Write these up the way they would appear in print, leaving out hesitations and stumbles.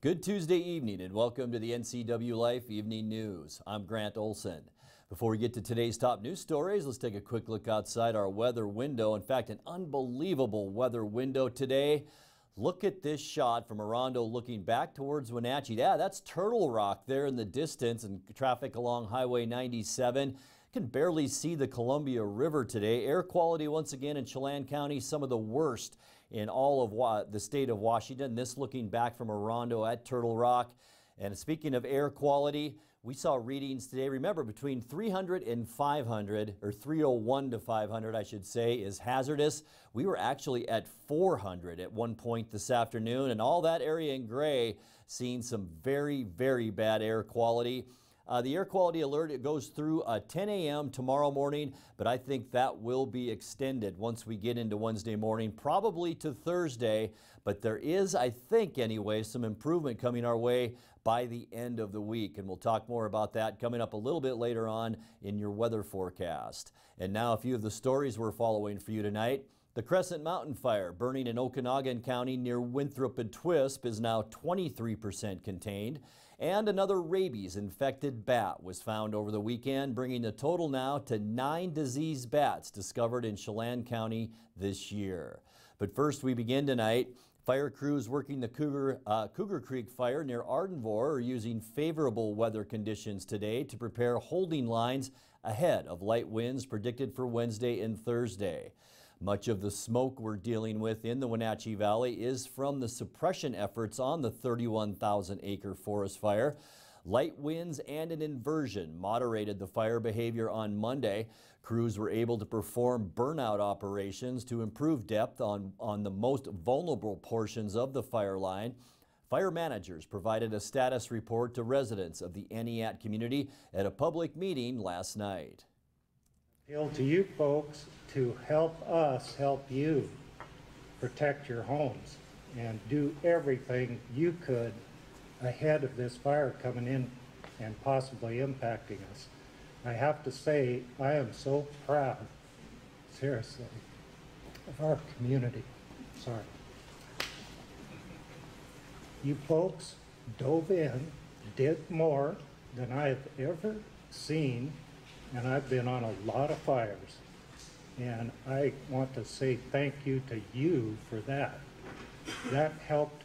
Good Tuesday evening and welcome to the Ncwlife Evening News. I'm Grant Olson. Before we get to today's top news stories, let's take a quick look outside our weather window. In fact, an unbelievable weather window today. Look at this shot from Orondo looking back towards Wenatchee. Yeah, that's Turtle Rock there in the distance and traffic along Highway 97. Can barely see the Columbia River today. Air quality once again in Chelan County, some of the worst in all of the state of Washington. This looking back from Orondo at Turtle Rock. And speaking of air quality, we saw readings today. Remember, between 300 and 500, or 301 to 500, I should say, is hazardous. We were actually at 400 at one point this afternoon, and all that area in gray seeing some very, very bad air quality. The air quality alert, it goes through 10 a.m. tomorrow morning, but I think that will be extended once we get into Wednesday morning, probably to Thursday. But there is, I think anyway, some improvement coming our way by the end of the week. And we'll talk more about that coming up a little bit later on in your weather forecast. And now a few of the stories we're following for you tonight. The Crescent Mountain Fire burning in Okanagan County near Winthrop and Twisp is now 23% contained. And another rabies-infected bat was found over the weekend, bringing the total now to 9 diseased bats discovered in Chelan County this year. But first, we begin tonight. Fire crews working the Cougar Creek fire near Ardenvor are using favorable weather conditions today to prepare holding lines ahead of light winds predicted for Wednesday and Thursday. Much of the smoke we're dealing with in the Wenatchee Valley is from the suppression efforts on the 31,000-acre forest fire. Light winds and an inversion moderated the fire behavior on Monday. Crews were able to perform burnout operations to improve depth on the most vulnerable portions of the fire line. Fire managers provided a status report to residents of the Entiat community at a public meeting last night. Appeal to you folks to help us help you protect your homes and do everything you could ahead of this fire coming in and possibly impacting us. I have to say, I am so proud, seriously, of our community. Sorry. You folks dove in, did more than I've ever seen, and I've been on a lot of fires. And I want to say thank you to you for that. That helped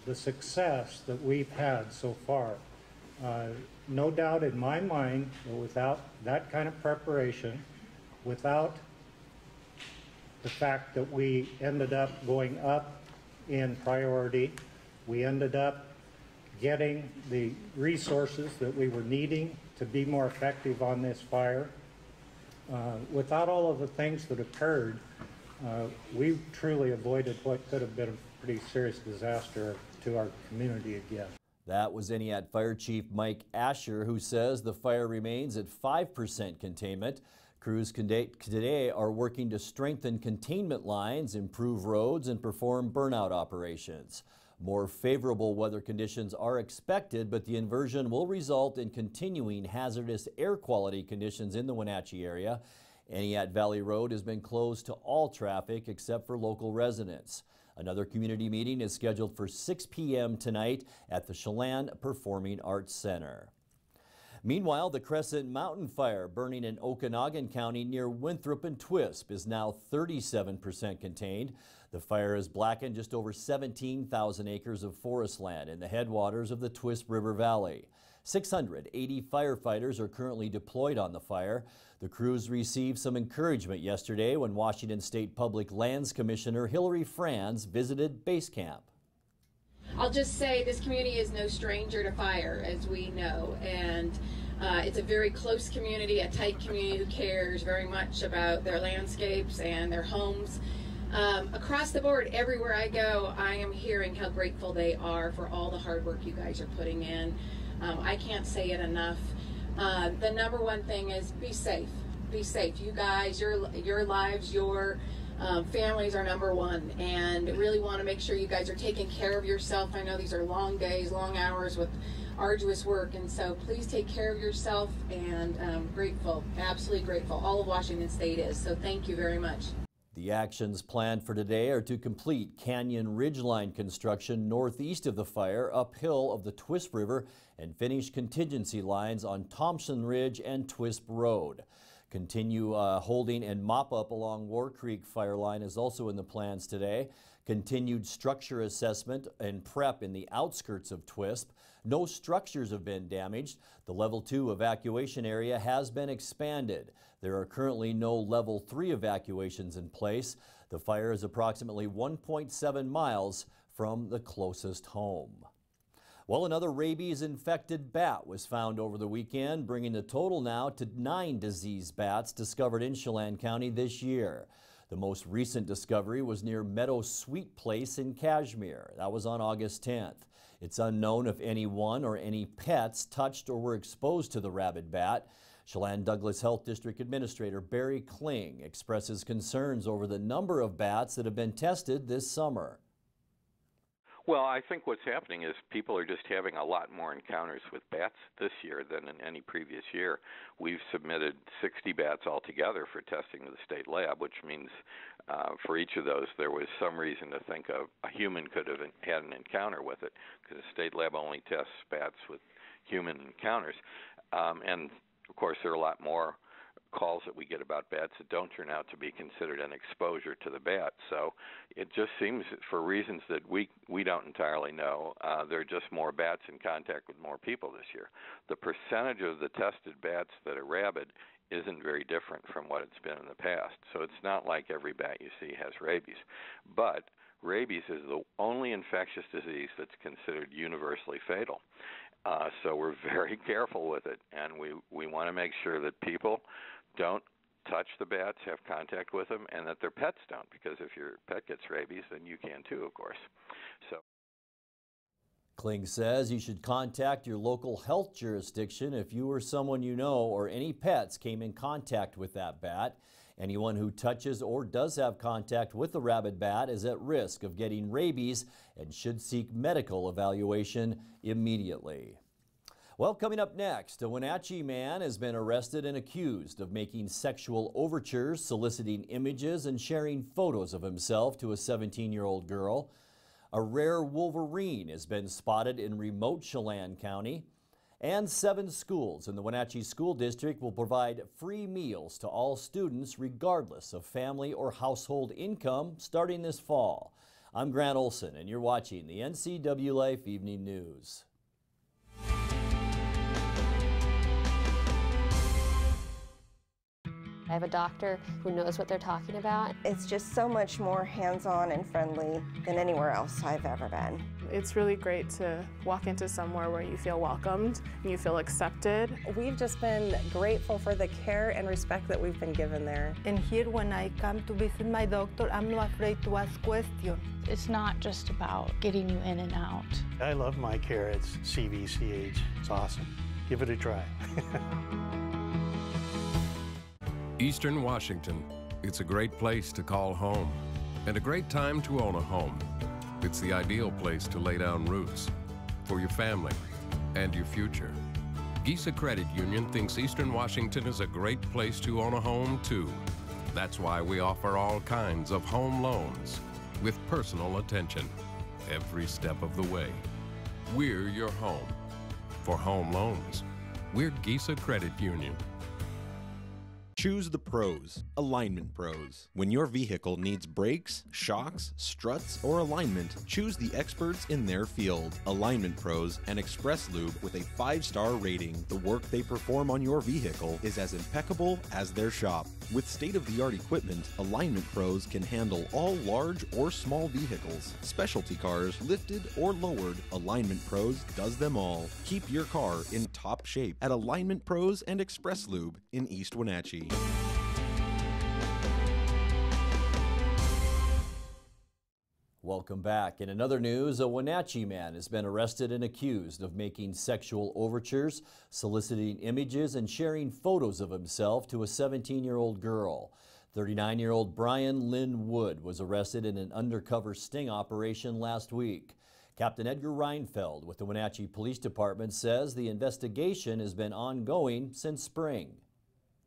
the success that we've had so far. No doubt in my mind that without that kind of preparation, without the fact that we ended up going up in priority, we ended up getting the resources that we were needing to be more effective on this fire. Without all of the things that occurred, we truly avoided what could have been a pretty serious disaster to our community again. That was Entiat Fire Chief Mike Asher, who says the fire remains at 5% containment. Crews today are working to strengthen containment lines, improve roads, and perform burnout operations. More favorable weather conditions are expected, but the inversion will result in continuing hazardous air quality conditions in the Wenatchee area. Entiat Valley Road has been closed to all traffic except for local residents. Another community meeting is scheduled for 6 p.m. tonight at the Chelan Performing Arts Center. Meanwhile, the Crescent Mountain Fire burning in Okanagan County near Winthrop and Twisp is now 37% contained. The fire has blackened just over 17,000 acres of forest land in the headwaters of the Twisp River Valley. 680 firefighters are currently deployed on the fire. The crews received some encouragement yesterday when Washington State Public Lands Commissioner Hillary Franz visited base camp. I'll just say this community is no stranger to fire, as we know, and it's a very close community, a tight community who cares very much about their landscapes and their homes. Across the board, everywhere I go, I am hearing how grateful they are for all the hard work you guys are putting in. I can't say it enough. The number one thing is be safe. Be safe. You guys, your lives, your families are number one, and really want to make sure you guys are taking care of yourself. I know these are long days, long hours with arduous work, and so please take care of yourself, and grateful, absolutely grateful. All of Washington State is, so thank you very much. The actions planned for today are to complete canyon ridgeline construction northeast of the fire, uphill of the Twisp River, and finish contingency lines on Thompson Ridge and Twisp Road. Continue holding and mop up along War Creek fire line is also in the plans today. Continued structure assessment and prep in the outskirts of Twisp. No structures have been damaged. The level 2 evacuation area has been expanded. There are currently no level 3 evacuations in place. The fire is approximately 1.7 miles from the closest home. Well, another rabies-infected bat was found over the weekend, bringing the total now to 9 diseased bats discovered in Chelan County this year. The most recent discovery was near Meadow Sweet Place in Kashmir. That was on August 10th. It's unknown if anyone or any pets touched or were exposed to the rabid bat. Chelan Douglas Health District Administrator Barry Kling expresses concerns over the number of bats that have been tested this summer. Well, I think what's happening is people are just having a lot more encounters with bats this year than in any previous year. We've submitted 60 bats altogether for testing to the state lab, which means for each of those there was some reason to think a human could have had an encounter with it, because the state lab only tests bats with human encounters. And, of course, there are a lot more calls that we get about bats that don't turn out to be considered an exposure to the bat. So it just seems, for reasons that we don't entirely know, there are just more bats in contact with more people this year. The percentage of the tested bats that are rabid isn't very different from what it's been in the past. So it's not like every bat you see has rabies. But rabies is the only infectious disease that's considered universally fatal. So we're very careful with it, and we want to make sure that people don't touch the bats, have contact with them, and that their pets don't, because if your pet gets rabies, then you can too, of course. So Kling says you should contact your local health jurisdiction if you or someone you know or any pets came in contact with that bat. Anyone who touches or does have contact with the rabid bat is at risk of getting rabies and should seek medical evaluation immediately. Well, coming up next, a Wenatchee man has been arrested and accused of making sexual overtures, soliciting images, and sharing photos of himself to a 17-year-old girl. A rare wolverine has been spotted in remote Chelan County. And 7 schools in the Wenatchee School District will provide free meals to all students regardless of family or household income starting this fall. I'm Grant Olson, and you're watching the NCWLife Evening News. I have a doctor who knows what they're talking about. It's just so much more hands-on and friendly than anywhere else I've ever been. It's really great to walk into somewhere where you feel welcomed and you feel accepted. We've just been grateful for the care and respect that we've been given there. And here, when I come to visit my doctor, I'm not afraid to ask questions. It's not just about getting you in and out. I love my care at CVCH. It's awesome. Give it a try. Eastern Washington. It's a great place to call home and a great time to own a home. It's the ideal place to lay down roots for your family and your future. Gisa Credit Union thinks Eastern Washington is a great place to own a home too. That's why we offer all kinds of home loans with personal attention every step of the way. We're your home. For home loans, we're Gisa Credit Union. Choose the pros, Alignment Pros. When your vehicle needs brakes, shocks, struts, or alignment, choose the experts in their field. Alignment Pros and Express Lube with a 5-star rating. The work they perform on your vehicle is as impeccable as their shop. With state-of-the-art equipment, Alignment Pros can handle all large or small vehicles, specialty cars, lifted or lowered. Alignment Pros does them all. Keep your car in top shape at Alignment Pros and Express Lube in East Wenatchee. Welcome back. In another news, a Wenatchee man has been arrested and accused of making sexual overtures, soliciting images, and sharing photos of himself to a 17-year-old girl. 39-year-old Brian Lynn Wood was arrested in an undercover sting operation last week. Captain Edgar Reinfeld with the Wenatchee Police Department says the investigation has been ongoing since spring.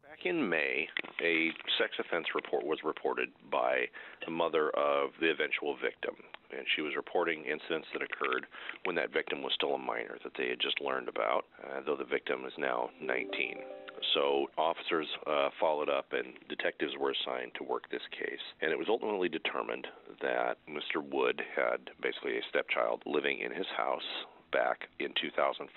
Back in May, a sex offense report was reported by the mother of the eventual victim. And she was reporting incidents that occurred when that victim was still a minor that they had just learned about, though the victim is now 19. So officers followed up and detectives were assigned to work this case. And it was ultimately determined that Mr. Wood had basically a stepchild living in his house back in 2014.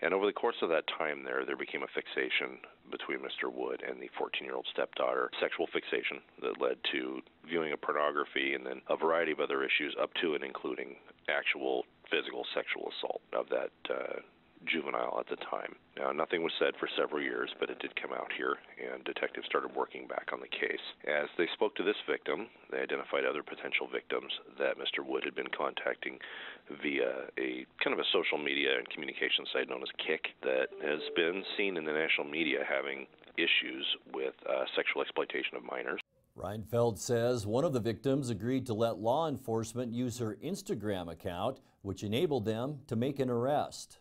And over the course of that time there became a fixation between Mr. Wood and the 14-year-old stepdaughter, sexual fixation that led to viewing of pornography and then a variety of other issues up to and including actual physical sexual assault of that juvenile at the time. Now, nothing was said for several years, but it did come out here, and detectives started working back on the case. As they spoke to this victim, they identified other potential victims that Mr. Wood had been contacting via a kind of a social media and communication site known as Kik that has been seen in the national media having issues with sexual exploitation of minors. Reinfeld says one of the victims agreed to let law enforcement use her Instagram account, which enabled them to make an arrest.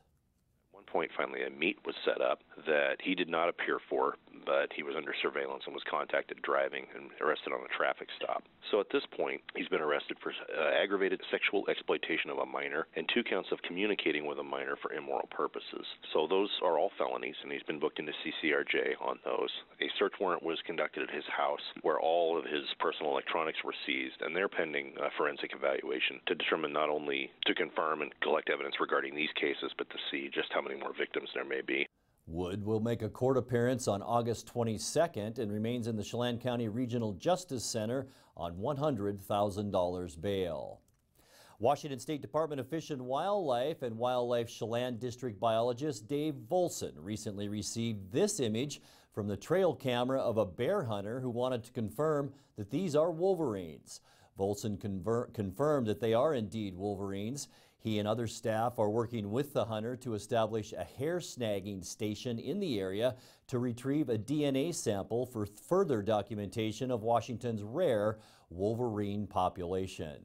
Point, finally, a meet was set up that he did not appear for, but he was under surveillance and was contacted driving and arrested on a traffic stop. So at this point, he's been arrested for aggravated sexual exploitation of a minor and 2 counts of communicating with a minor for immoral purposes. So those are all felonies, and he's been booked into CCRJ on those. A search warrant was conducted at his house where all of his personal electronics were seized, and they're pending forensic evaluation to determine not only to confirm and collect evidence regarding these cases, but to see just how many more victims there may be. Wood will make a court appearance on August 22nd and remains in the Chelan County Regional Justice Center on $100,000 bail. Washington State Department of Fish and Wildlife Chelan District biologist Dave Olson recently received this image from the trail camera of a bear hunter who wanted to confirm that these are wolverines. Olson confirmed that they are indeed wolverines. He and other staff are working with the hunter to establish a hair snagging station in the area to retrieve a DNA sample for further documentation of Washington's rare wolverine population.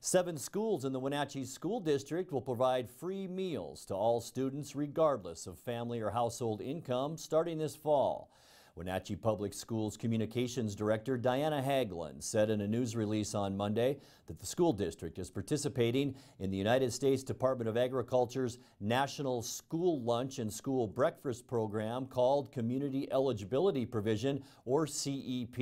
7 schools in the Wenatchee School District will provide free meals to all students regardless of family or household income starting this fall. Wenatchee Public Schools Communications Director Diana Hagelin said in a news release on Monday that the school district is participating in the United States Department of Agriculture's National School Lunch and School Breakfast program called Community Eligibility Provision, or CEP.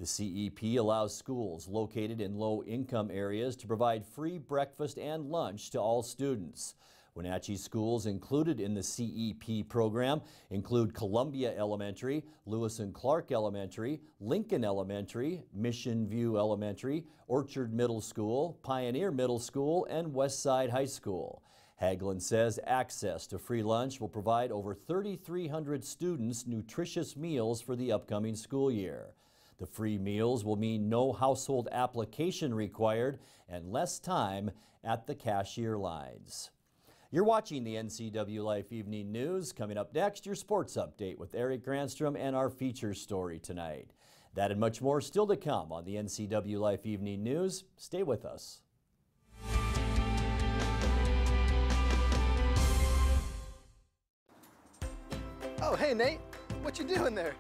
The CEP allows schools located in low-income areas to provide free breakfast and lunch to all students. Wenatchee schools included in the CEP program include Columbia Elementary, Lewis and Clark Elementary, Lincoln Elementary, Mission View Elementary, Orchard Middle School, Pioneer Middle School, and Westside High School. Hagelin says access to free lunch will provide over 3,300 students nutritious meals for the upcoming school year. The free meals will mean no household application required and less time at the cashier lines. You're watching the NCWLife Evening News. Coming up next, your sports update with Eric Granstrom and our feature story tonight. That and much more still to come on the NCWLife Evening News. Stay with us. Oh, hey, Nate. What you doing there?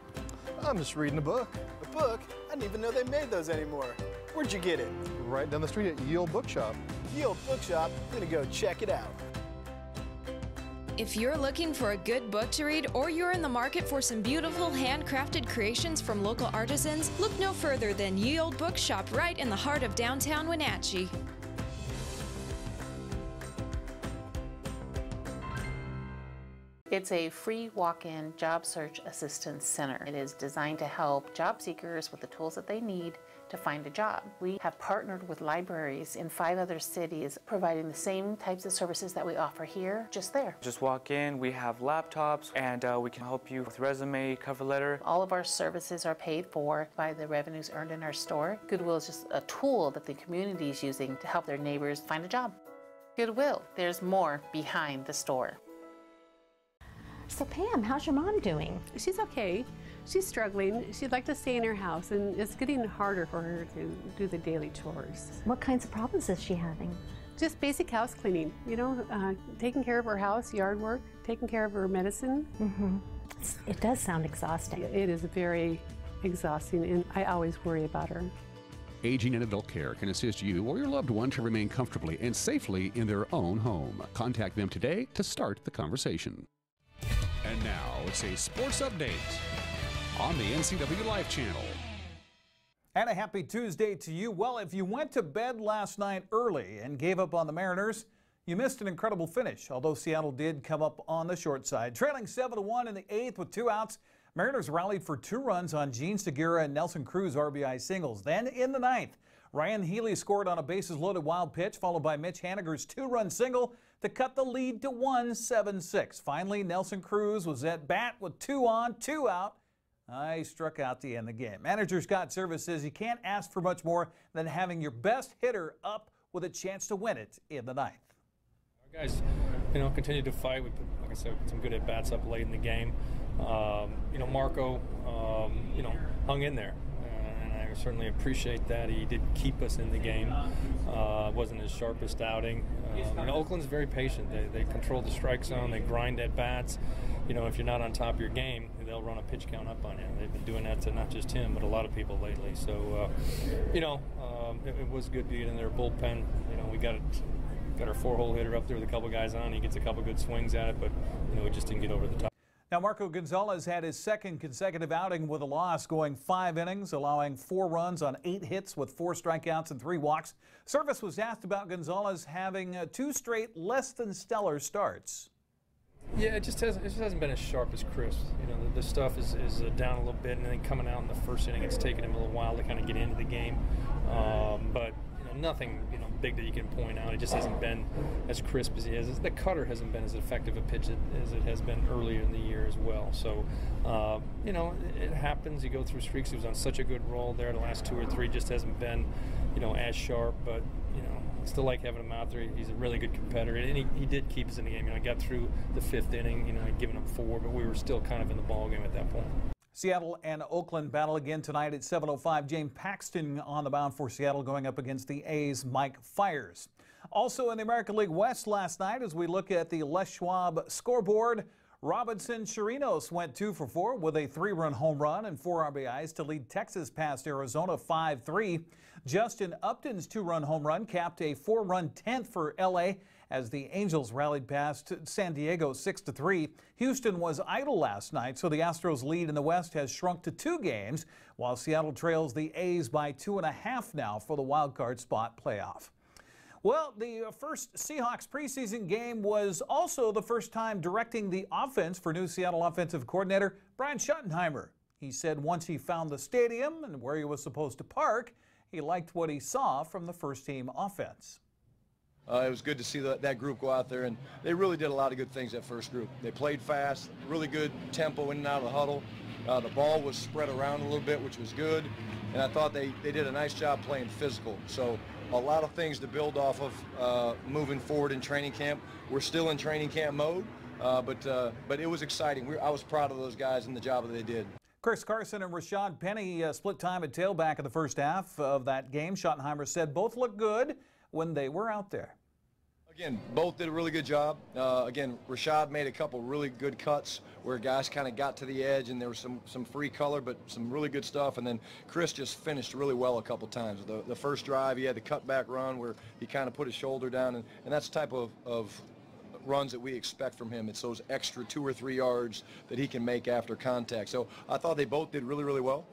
I'm just reading a book. A book? I didn't even know they made those anymore. Where'd you get it? Right down the street at Ye Olde Bookshop. Ye Olde Bookshop? I'm gonna go check it out. If you're looking for a good book to read, or you're in the market for some beautiful handcrafted creations from local artisans, look no further than Ye Olde Bookshop right in the heart of downtown Wenatchee. It's a free walk-in job search assistance center. It is designed to help job seekers with the tools that they need to find a job. We have partnered with libraries in 5 other cities, providing the same types of services that we offer here, just there. Just walk in, we have laptops, and we can help you with resume, cover letter. All of our services are paid for by the revenues earned in our store. Goodwill is just a tool that the community is using to help their neighbors find a job. Goodwill, there's more behind the store. So Pam, how's your mom doing? She's okay. She's struggling. She'd like to stay in her house, and it's getting harder for her to do the daily chores. What kinds of problems is she having? Just basic house cleaning, you know, taking care of her house, yard work, taking care of her medicine. It does sound exhausting. It is very exhausting, and I always worry about her. Aging and adult care can assist you or your loved one to remain comfortably and safely in their own home. Contact them today to start the conversation. And now it's a sports update on the Ncwlife channel. And a happy Tuesday to you. Well, if you went to bed last night early and gave up on the Mariners, you missed an incredible finish, although Seattle did come up on the short side. Trailing 7-1 in the 8th with 2 outs, Mariners rallied for 2 runs on Gene Segura and Nelson Cruz RBI singles. Then in the 9th, Ryan Healy scored on a bases-loaded wild pitch, followed by Mitch Haniger's 2-run single to cut the lead to 1-7-6. Finally, Nelson Cruz was at bat with 2 on, 2 out. He struck out to end the game. Manager Scott Servais says you can't ask for much more than having your best hitter up with a chance to win it in the 9th. Our guys, continue to fight. We put, like I said, some good at bats up late in the game. Marco, hung in there, and I certainly appreciate that. He did keep us in the game. Wasn't his sharpest outing. Oakland's very patient. They control the strike zone. They grind at bats. If you're not on top of your game, they'll run a pitch count up on you. They've been doing that to not just him, but a lot of people lately. So, it was good being in their bullpen. We got our 4-hole hitter up there with a couple guys on. He gets a couple good swings at it, but we just didn't get over the top. Now, Marco Gonzalez had his 2nd consecutive outing with a loss, going 5 innings, allowing 4 runs on 8 hits with 4 strikeouts and 3 walks. Servais was asked about Gonzalez having 2 straight less than stellar starts. Yeah, it just hasn't been as sharp as Chris. The stuff is down a little bit, and then coming out in the first inning, it's taken him a little while to kind of get into the game. But nothing big that you can point out. It just hasn't been as crisp as he is. The cutter hasn't been as effective a pitch as it has been earlier in the year as well. So it happens. You go through streaks. He was on such a good roll there. The last 2 or 3 just hasn't been as sharp. But still like having him out there. He's a really good competitor, and he did keep us in the game. He got through the 5th inning. He'd given up 4, but we were still kind of in the ball game at that point. Seattle and Oakland battle again tonight at 7:05. James Paxton on the mound for Seattle, going up against the A's' Mike Fiers. Also in the American League West last night, as we look at the Les Schwab scoreboard, Robinson Chirinos went 2 for 4 with a 3-run home run and 4 RBIs to lead Texas past Arizona 5-3. Justin Upton's 2-run home run capped a 4-run 10th for L.A. as the Angels rallied past San Diego 6-3. Houston was idle last night, so the Astros' lead in the West has shrunk to 2 games, while Seattle trails the A's by 2.5 now for the wild card spot playoff. Well, the first Seahawks preseason game was also the first time directing the offense for new Seattle offensive coordinator Brian Schottenheimer. He said once he found the stadium and where he was supposed to park, he liked what he saw from the first-team offense. It was good to see that group go out there, and they really did a lot of good things, that first group. They played fast, really good tempo in and out of the huddle. The ball was spread around a little bit, which was good, and I thought they did a nice job playing physical. So a lot of things to build off of moving forward in training camp. We're still in training camp mode, but it was exciting. I was proud of those guys and the job that they did. Chris Carson and Rashad Penny split time at tailback in the first half of that game. Schottenheimer said both looked good when they were out there. Again, both did a really good job. Again, Rashad made a couple really good cuts where guys kind of got to the edge, and there was some free color, but some really good stuff. And then Chris just finished really well a couple times. The first drive, he had the cutback run where he kind of put his shoulder down, and that's the type of runs that we expect from him. It's those extra 2 or 3 yards that he can make after contact. So I thought they both did really, really well.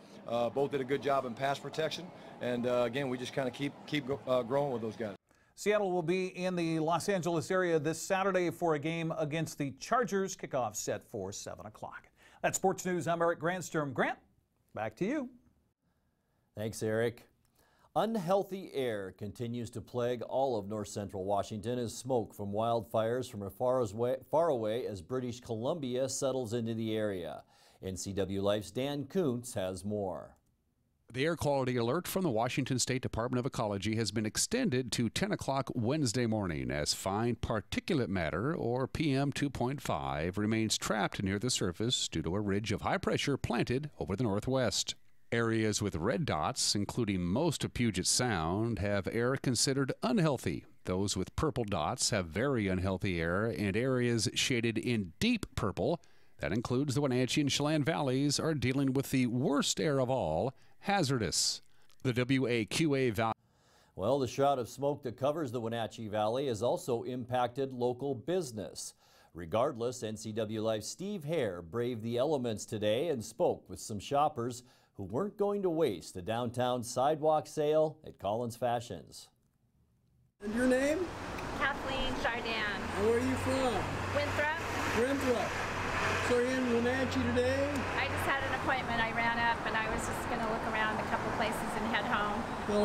Both did a good job in pass protection, and again, we just kind of keep growing with those guys. Seattle will be in the Los Angeles area this Saturday for a game against the Chargers. Kickoff set for 7 o'clock. That's Sports News. I'm Eric Granstrom. Grant, back to you. Thanks, Eric. Unhealthy air continues to plague all of north central Washington as smoke from wildfires from as far away as British Columbia settles into the area. Ncwlife's Dan Kuntz has more. The air quality alert from the Washington State Department of Ecology has been extended to 10 o'clock Wednesday morning as fine particulate matter, or PM 2.5, remains trapped near the surface due to a ridge of high pressure planted over the northwest. Areas with red dots, including most of Puget Sound, have air considered unhealthy. Those with purple dots have very unhealthy air, and areas shaded in deep purple, That includes the Wenatchee and Chelan valleys are dealing with the worst air of all, hazardous. The WAQA Valley. Well, the shroud of smoke that covers the Wenatchee Valley has also impacted local business. Regardless, NCWLife's Steve Hare braved the elements today and spoke with some shoppers who weren't going to waste a downtown sidewalk sale at Collins Fashions. And your name? Kathleen Chardin. And where are you from? Winthrop. Winthrop. So you're in Wenatchee today? I just had an appointment. I ran up and I was just going to look around a couple places and head home.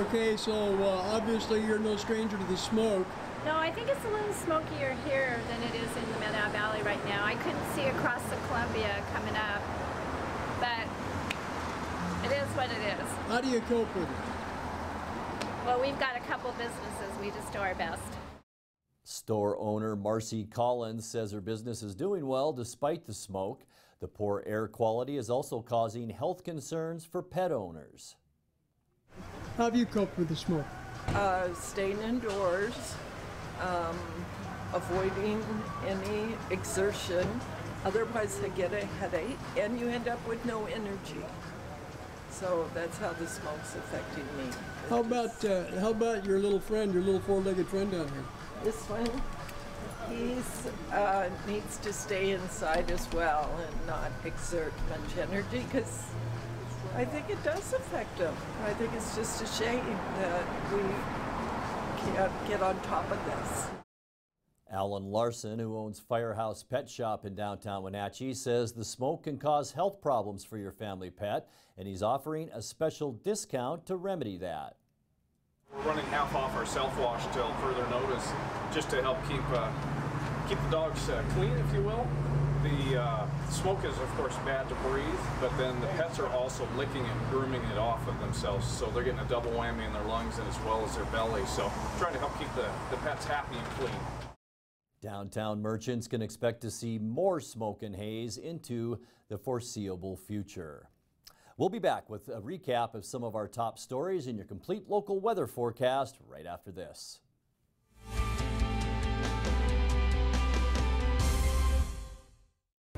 Okay, so obviously you're no stranger to the smoke. No, I think it's a little smokier here than it is in the Meta Valley right now. I couldn't see across the Columbia coming up, but it is what it is. How do you cope with it? Well, we've got a couple businesses. We just do our best. Store owner Marcy Collins says her business is doing well despite the smoke. The poor air quality is also causing health concerns for pet owners. How have you coped with the smoke? Staying indoors, avoiding any exertion. Otherwise, I get a headache, and you end up with no energy. So that's how the smoke's affecting me. How about your little friend, your little four-legged friend down here? This one, he needs to stay inside as well and not exert much energy because I think it does affect him. I think it's just a shame that we can't get on top of this. Alan Larson, who owns Firehouse Pet Shop in downtown Wenatchee, says the smoke can cause health problems for your family pet, and he's offering a special discount to remedy that. We're running half off our self-wash till further notice, just to help keep the dogs clean, if you will. The smoke is, of course, bad to breathe, but then the pets are also licking and grooming it off of themselves, so they're getting a double whammy in their lungs and as well as their belly. So trying to help keep the pets happy and clean. Downtown merchants can expect to see more smoke and haze into the foreseeable future. We'll be back with a recap of some of our top stories and your complete local weather forecast right after this.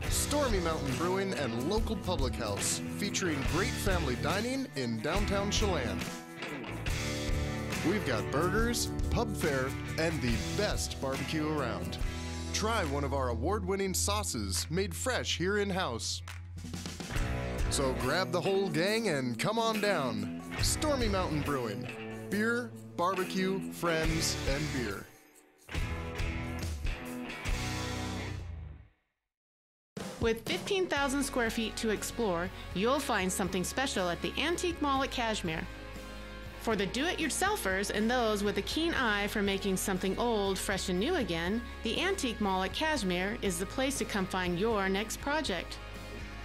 Stormy Mountain Brewing and local public house, featuring great family dining in downtown Chelan. We've got burgers, pub fare, and the best barbecue around. Try one of our award-winning sauces made fresh here in-house. So grab the whole gang and come on down. Stormy Mountain Brewing. Beer, barbecue, friends, and beer. With 15,000 square feet to explore, you'll find something special at the Antique Mall at Cashmere. For the do-it-yourselfers and those with a keen eye for making something old fresh and new again, the Antique Mall at Cashmere is the place to come find your next project.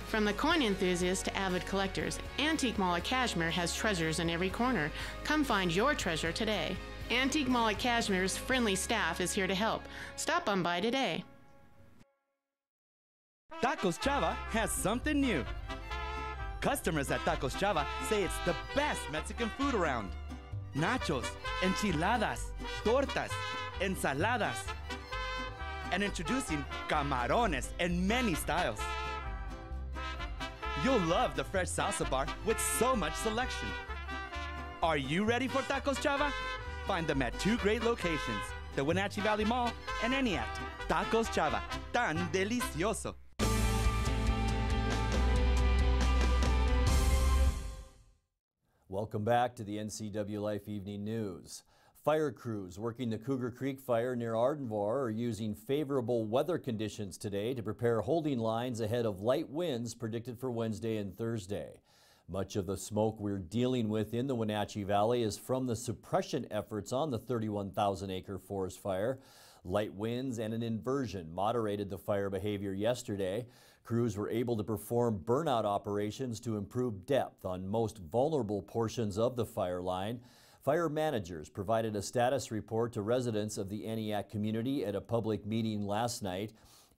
From the coin enthusiasts to avid collectors, Antique Mall at Cashmere has treasures in every corner. Come find your treasure today. Antique Mall at Cashmere's friendly staff is here to help. Stop on by today. Tacos Chava has something new. Customers at Tacos Chava say it's the best Mexican food around. Nachos, enchiladas, tortas, ensaladas. And introducing camarones in many styles. You'll love the fresh salsa bar with so much selection. Are you ready for Tacos Chava? Find them at 2 great locations, the Wenatchee Valley Mall and Eniac. Tacos Chava, tan delicioso. Welcome back to the NCWLife Evening News. Fire crews working the Cougar Creek fire near Ardenvohr are using favorable weather conditions today to prepare holding lines ahead of light winds predicted for Wednesday and Thursday. Much of the smoke we're dealing with in the Wenatchee Valley is from the suppression efforts on the 31,000-acre forest fire. Light winds and an inversion moderated the fire behavior yesterday. Crews were able to perform burnout operations to improve depth on most vulnerable portions of the fire line. Fire managers provided a status report to residents of the Eniac community at a public meeting last night.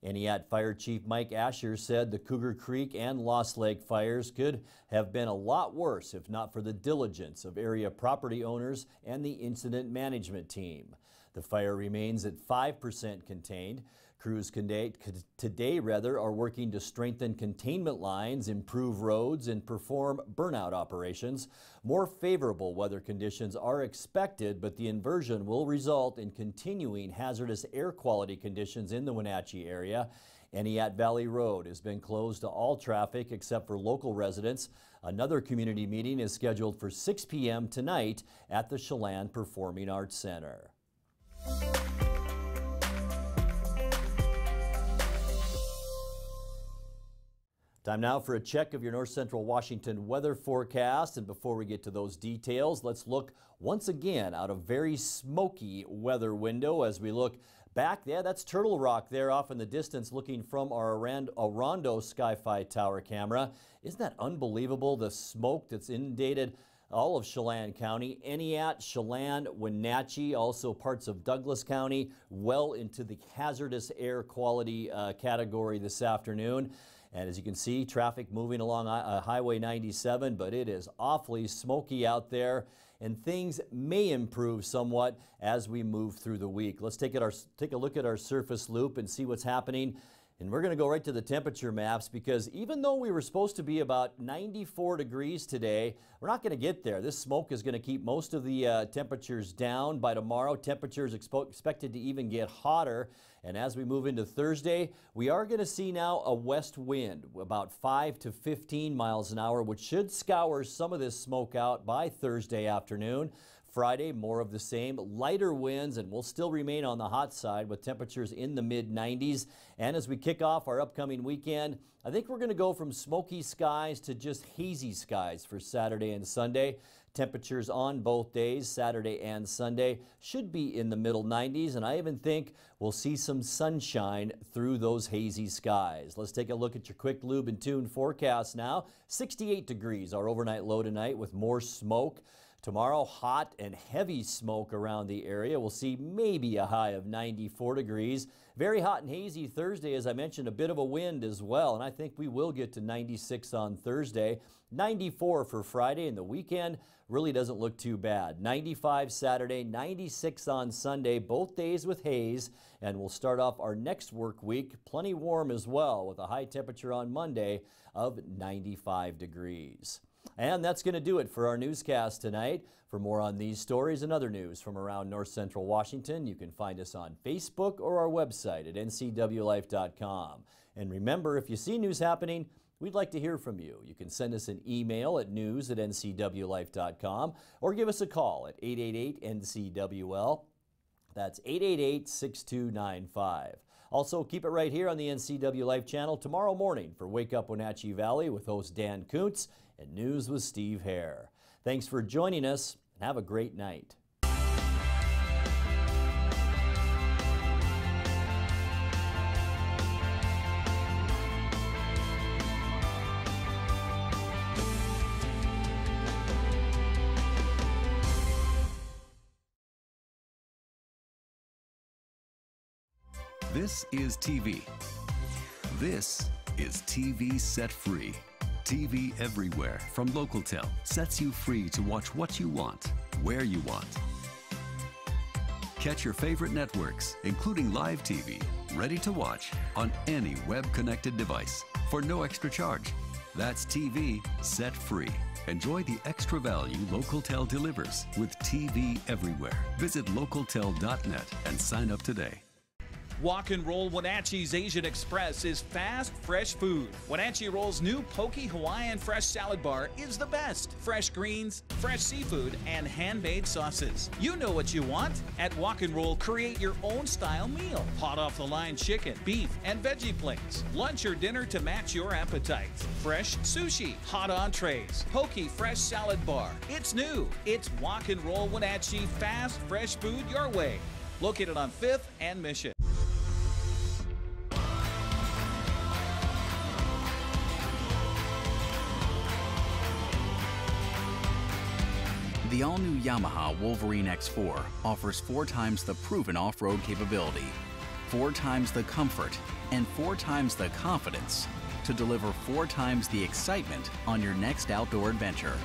Eniac Fire Chief Mike Asher said the Cougar Creek and Lost Lake fires could have been a lot worse if not for the diligence of area property owners and the incident management team. The fire remains at 5% contained. Crews today are working to strengthen containment lines, improve roads, and perform burnout operations. More favorable weather conditions are expected, but the inversion will result in continuing hazardous air quality conditions in the Wenatchee area. Eniat Valley Road has been closed to all traffic except for local residents. Another community meeting is scheduled for 6 p.m. tonight at the Chelan Performing Arts Center. Time now for a check of your North Central Washington weather forecast. And before we get to those details, let's look once again out a very smoky weather window as we look back. Yeah, that's Turtle Rock there off in the distance looking from our Orondo Sky-Fi Tower camera. Isn't that unbelievable, the smoke that's inundated all of Chelan County, Eniat, Chelan, Wenatchee, also parts of Douglas County, well into the hazardous air quality category this afternoon. And as you can see, traffic moving along Highway 97, but it is awfully smoky out there, and things may improve somewhat as we move through the week. Let's take a look at our surface loop and see what's happening. And we're going to go right to the temperature maps, because even though we were supposed to be about 94 degrees today, we're not going to get there. This smoke is going to keep most of the temperatures down. By tomorrow, temperatures expected to even get hotter. And as we move into Thursday, we are going to see now a west wind, about 5 to 15 miles an hour, which should scour some of this smoke out by Thursday afternoon. Friday, more of the same, lighter winds, and we'll still remain on the hot side with temperatures in the mid-90s. And as we kick off our upcoming weekend, I think we're going to go from smoky skies to just hazy skies for Saturday and Sunday. Temperatures on both days, Saturday and Sunday, should be in the middle 90s, and I even think we'll see some sunshine through those hazy skies. Let's take a look at your quick lube and tune forecast now. 68 degrees, our overnight low tonight with more smoke. Tomorrow, hot and heavy smoke around the area. We'll see maybe a high of 94 degrees. Very hot and hazy Thursday, as I mentioned, a bit of a wind as well, and I think we will get to 96 on Thursday. 94 for Friday, and the weekend really doesn't look too bad. 95 Saturday, 96 on Sunday, both days with haze, and we'll start off our next work week plenty warm as well, with a high temperature on Monday of 95 degrees. And that's going to do it for our newscast tonight. For more on these stories and other news from around North Central Washington, you can find us on Facebook or our website at ncwlife.com. And remember, if you see news happening, we'd like to hear from you. You can send us an email at news@ncwlife.com or give us a call at 888-NCWL. That's 888-6295. Also, keep it right here on the NCW Life channel tomorrow morning for Wake Up Wenatchee Valley with host Dan Kuntz and News with Steve Hare. Thanks for joining us, and have a great night. This is TV. This is TV Set Free. TV everywhere from LocalTel sets you free to watch what you want, where you want. Catch your favorite networks, including live TV, ready to watch on any web-connected device for no extra charge. That's TV Set Free. Enjoy the extra value LocalTel delivers with TV everywhere. Visit localtel.net and sign up today. Walk and Roll Wenatchee's Asian Express is fast, fresh food. Wenatchee Roll's new Poke Hawaiian Fresh Salad Bar is the best. Fresh greens, fresh seafood, and handmade sauces. You know what you want. At Walk and Roll, create your own style meal. Hot off the line chicken, beef, and veggie plates. Lunch or dinner to match your appetite. Fresh sushi, hot entrees, Poke Fresh Salad Bar. It's new. It's Walk and Roll Wenatchee, fast, fresh food your way. Located on 5th and Mission. The all-new Yamaha Wolverine X4 offers 4 times the proven off-road capability, 4 times the comfort, and 4 times the confidence to deliver 4 times the excitement on your next outdoor adventure.